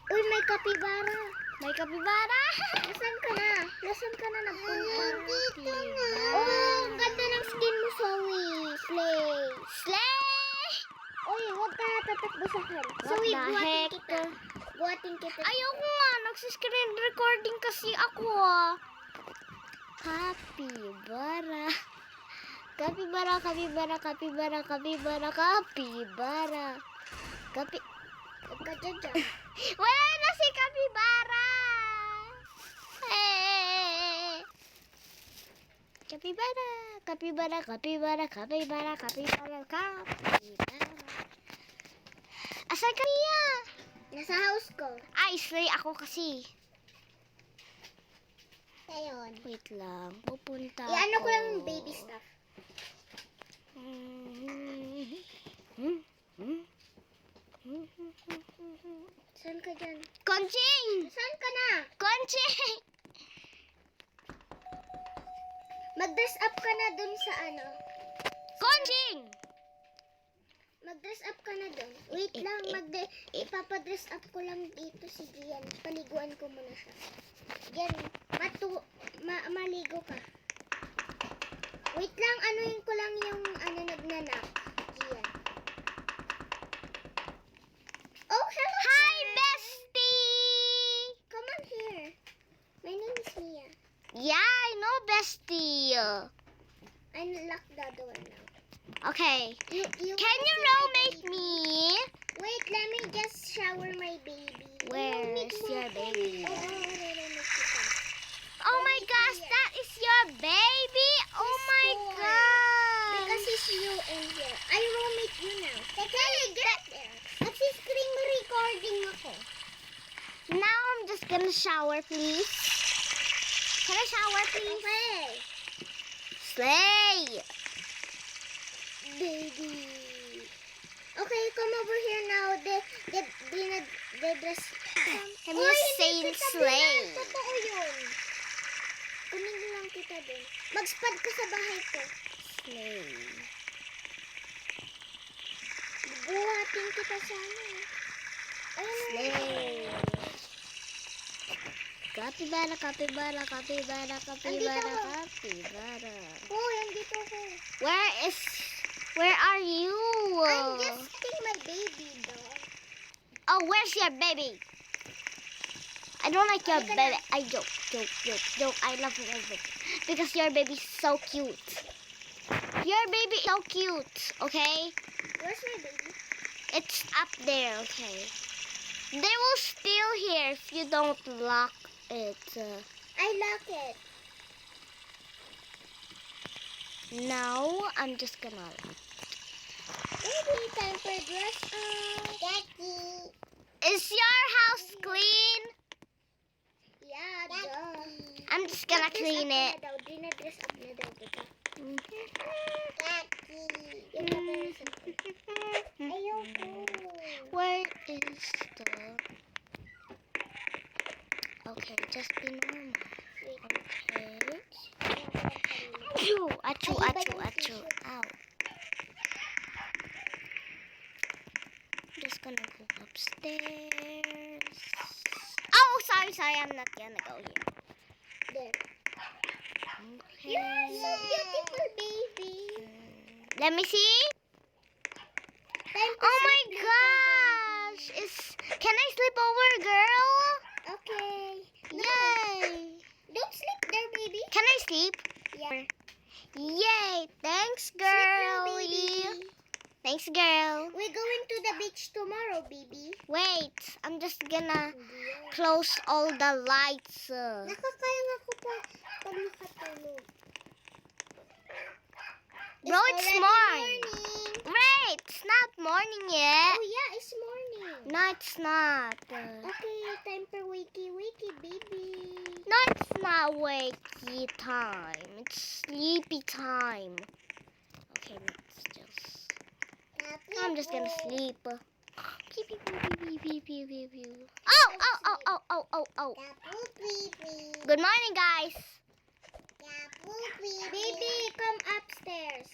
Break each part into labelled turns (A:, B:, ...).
A: Uy, may kapibara.
B: May kapibara.
A: Nasaan ka na? Nasaan ka na nagpunta?
B: Dito na.
A: Oh, ang ganda ng skin mo, Zoe. Slay.
B: Slay!
A: Uy, huwag ka tatakbo sa akin.
B: What
A: Zoe,
B: the
A: buhatin
B: heck?
A: kita. Buhatin kita.
B: Ayoko nga. Nagsiscreen recording kasi ako ah. Kapibara. Kapibara, kapibara, kapibara, kapibara, kapibara.
A: Huwag ka dyan.
B: Wala na si kapibara. Kapibara, kapibara, kapibara, kapibara, kapibara, kapibara. Asan ka niya?
A: Nasa house ko.
B: Ay, slay ako kasi.
A: Ayun.
B: Wait lang, pupunta
A: Ano ko
B: ako.
A: lang yung baby stuff. Saan ka dyan?
B: Konching!
A: Saan ka na?
B: Konching!
A: Mag-dress up ka na dun sa ano.
B: Konching!
A: Mag-dress up ka na dun. Wait lang, ipapadress up ko lang dito si Gian. Paliguan ko muna siya. Gian, maligo ka. Wait lang, anuhin ko lang yung nagnanak. Gian. Oh, hello!
B: Hi, bestie!
A: Come on here. My name is Mia.
B: Yeah, I know, bestie.
A: Unlock the door now.
B: Okay.
A: You
B: Can you roommate me?
A: Wait, let me just shower my baby.
B: Where's your baby?
A: Oh,
B: Oh my gosh, that is your baby! Oh my gosh!
A: because it's you in here. I roommate you now. Hey, get there. Nagsi-screen recording ako.
B: Now I'm just gonna shower, please. Can I shower, please?
A: Okay.
B: Slay!
A: Baby. Okay, come over here now. The dress.
B: Can you say slay?
A: Totoo yun. Kunin lang kita din. Mag-spad ka sa bahay ko.
B: Slay.
A: Buhatin kita sana. Ayun.
B: Slay. Capybara, capybara, capybara, capybara,
A: Andito ako.
B: capybara.
A: Oh, andito ko.
B: Where are you?
A: I'm just getting my baby doll.
B: Oh, where's your baby? I don't like your
A: Halika
B: baby. I joke. I love your baby. Because your baby's so cute. Your baby is so cute, okay?
A: Where's my baby?
B: It's up there, okay? They will steal here if you don't lock it.
A: I lock it.
B: Now, I'm just gonna lock.
A: Baby, time for dress up. Daddy.
B: Is your house clean?
A: Yeah, duh.
B: I'm just gonna clean it.
A: Dinadress up na daw kita.
B: Mhm.
A: Daddy. Yung dress up. Ayoko.
B: Where is the... Okay, just be normal.
A: Wait.
B: Okay. Achoo, achoo, achoo, achoo. Ow. I'm just gonna go upstairs. Oh, sorry. I'm not gonna go here.
A: There.
B: Okay.
A: You're so beautiful, baby.
B: Let me see.
A: Time to
B: Oh my
A: sleep,
B: gosh! Can I sleep over, girl?
A: Okay. No.
B: Yay!
A: Don't sleep there, baby.
B: Can I sleep?
A: Yeah.
B: Yay! Thanks,
A: Sleep now,
B: girlie.
A: baby.
B: Thanks, girl.
A: We're going to the beach tomorrow, baby.
B: Wait, I'm just gonna close all the lights.
A: Nakakayang ako pag nakatulog.
B: Bro, it's
A: already
B: morning.
A: morning.
B: Wait, it's not morning yet.
A: Oh yeah, it's morning.
B: No, it's not.
A: Okay, time for wakey, baby.
B: No, it's not wakey time. It's sleepy time. Okay, let's just... I'm just gonna sleep. Pew, pew, pew, pew, pew, pew, pew, pew. Oh. Good morning, guys.
A: Baby, come upstairs.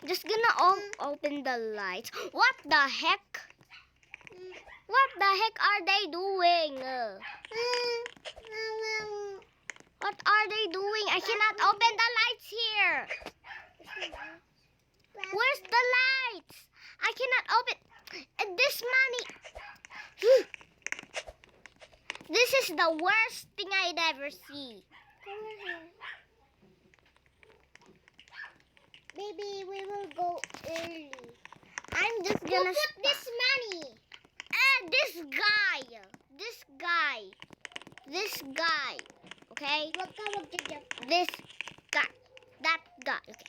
B: Just gonna open the lights. What the heck? What the heck are they doing? is the worst thing I'd ever see.
A: Come on here. Baby, we will go early.
B: I'm just
A: Who
B: gonna
A: put this money?
B: This guy. Okay?
A: Huwag ka mag-jump.
B: This guy. That guy. Okay.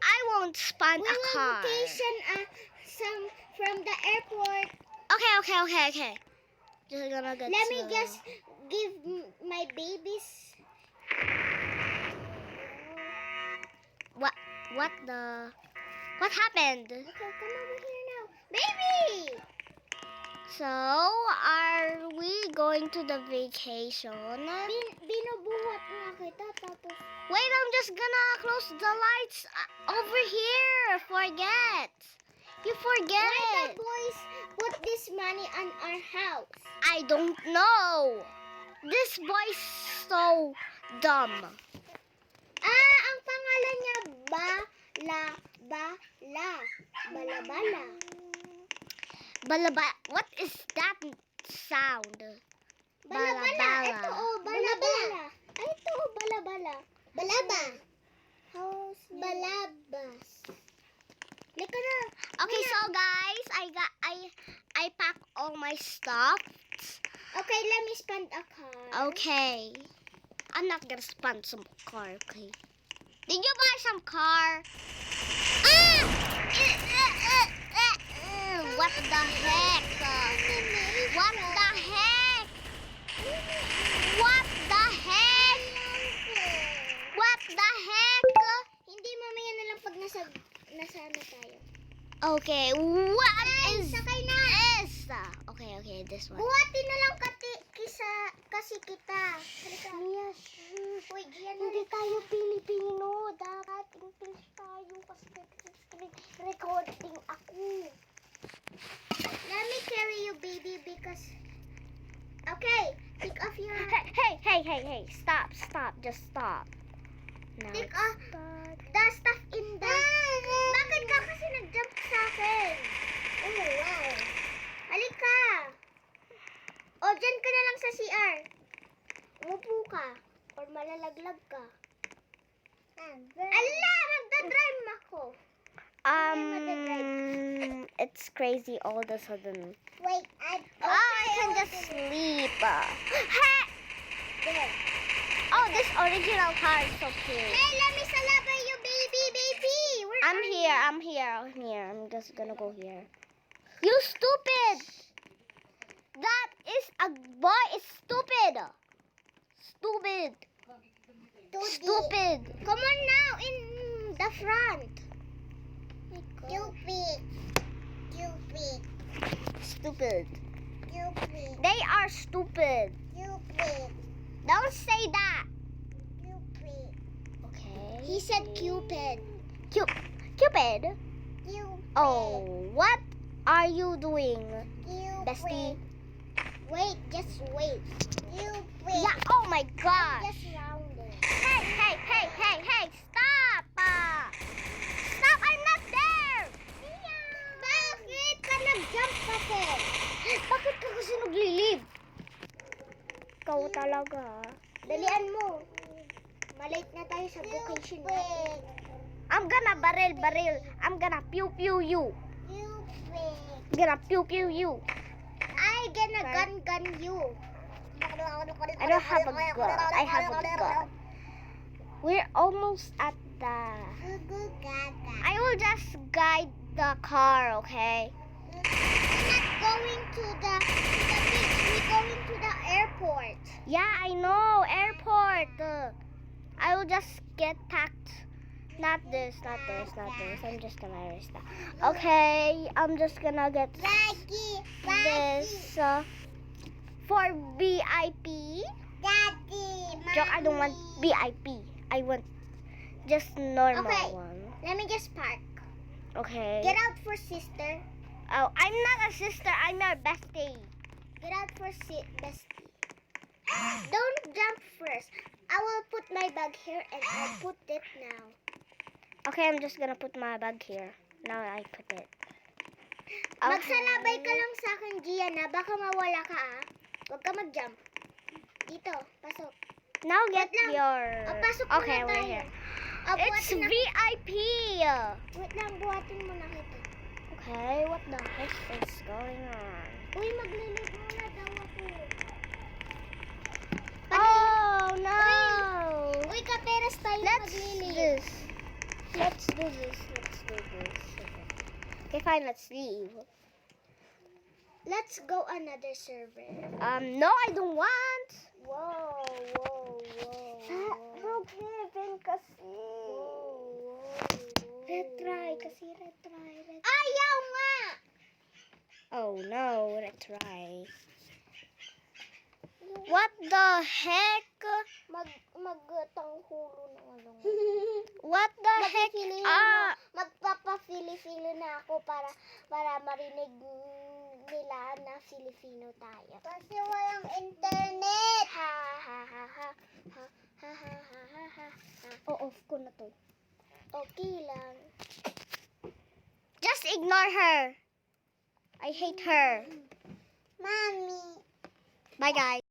B: I won't spawn
A: We
B: a
A: will
B: car.
A: vacation some from the airport.
B: Okay. Just gonna get
A: Let me just give my babies.
B: What happened?
A: Okay, come over here now. Baby!
B: So, are we going to the vacation?
A: Binubuhat nga kita tapos
B: Wait, I'm just gonna close the lights over here. You
A: why
B: forget.
A: the boys put this money on our house?
B: I don't know. This boy's so dumb.
A: Ang pangalan niya Balabala.
B: Balaba. What is that sound?
A: Balabala. Ito Balabala. Ay, ito Balabala. Balaba. House Balabas. Lika na.
B: Okay, so guys, I pack all my stuff.
A: Okay, let me spend a car.
B: Okay. I'm not gonna spend some car, okay? Did you buy some car? What the heck? What the heck? What the heck? What the heck?
A: Hindi, mamaya na lang pag nasa ano tayo.
B: Okay, what is
A: Sakay na.
B: this? Okay, this one.
A: Buhatin na lang kasi kita. Mia, Uy, Gian, hindi tayo Pilipino. Dapat English tayo kasi recording ako. Let me carry you, baby, because... Okay, take off your...
B: Hey, stop, just stop. Now
A: Take
B: it's
A: off the stuff in the... Bakit ka kasi nag-jump sa akin? Oh, wow. Halika. O, dyan ka na lang sa CR. Umupo ka. Or malalaglag ka. Ala, magdadrive ako.
B: It's crazy all of a sudden.
A: Wait,
B: I can just sleep. Hey!
A: There.
B: Oh, this original car is so cute.
A: Hey, let me salabay you, baby. Where
B: I'm
A: are
B: here. I'm just gonna go here. You stupid! That is a boy is stupid. Stupid.
A: Come on now, in the front.
B: Stupid. They are stupid. Don't say that. Okay.
A: He said Cupid.
B: Cupid. Oh, what are you doing, bestie?
A: Wait, just wait.
B: Yeah. Oh my gosh.
A: Just rounding.
B: Hey! Stop! Stop! I'm not there.
A: Bakit ka nag-jump kasi?
B: Bakit ka kasi naglilib? Ikaw talaga.
A: Dalian mo. Malate na tayo sa vacation natin.
B: I'm gonna barrel. I'm gonna pew you. I'm gonna pew you.
A: I gonna gun you.
B: I don't have a gun. I have a gun. We're almost at the... I will just guide the car, okay?
A: We're not going to the beach. We're going to the airport.
B: Yeah, I know. Airport. I will just get packed. Not this. I'm just gonna erase that. Okay, I'm just gonna get this for VIP. Joke, I don't want VIP. I want just normal
A: Okay.
B: one.
A: Let me just park.
B: Okay.
A: Get out for sister.
B: Oh, I'm not a sister. I'm your bestie.
A: Get out for bestie. Don't jump first. I will put my bag here and I'll put it now.
B: Okay, I'm just gonna put my bag here. Now I put it.
A: Magsalabay ka lang sa akin, Gianna. Baka mawala ka, ah. Huwag ka mag-jump. Dito, pasok.
B: Now get
A: Wait lang.
B: your...
A: Pasok
B: Okay,
A: muna
B: we're
A: tayo.
B: here. It's
A: Buhatin na.
B: VIP!
A: Wait lang, buhatin muna kita.
B: Okay, what the heck is going on?
A: Uy, maglilig muna daw ako.
B: Oh, no!
A: Uy, kaperas tayo
B: Let's
A: maglilig.
B: this. Let's do this. Let's do this. Okay, fine, let's leave.
A: Let's go another server.
B: No, I don't want.
A: Wow, wow, wow.
B: Rob Heaven kasi.
A: Retry, kasi retry. Ayaw nga!
B: Oh no, retry. What the heck?
A: Magtanghulo ng ano.
B: What the heck?
A: Magpapa-Filipino na ako para marinig nila na Filipino tayo. Kasi walang internet. Ha ha ha ha ha ha ha ha ha ha.
B: Off ko na to.
A: Okay lang.
B: Just ignore her. I hate her.
A: Mommy.
B: Bye guys.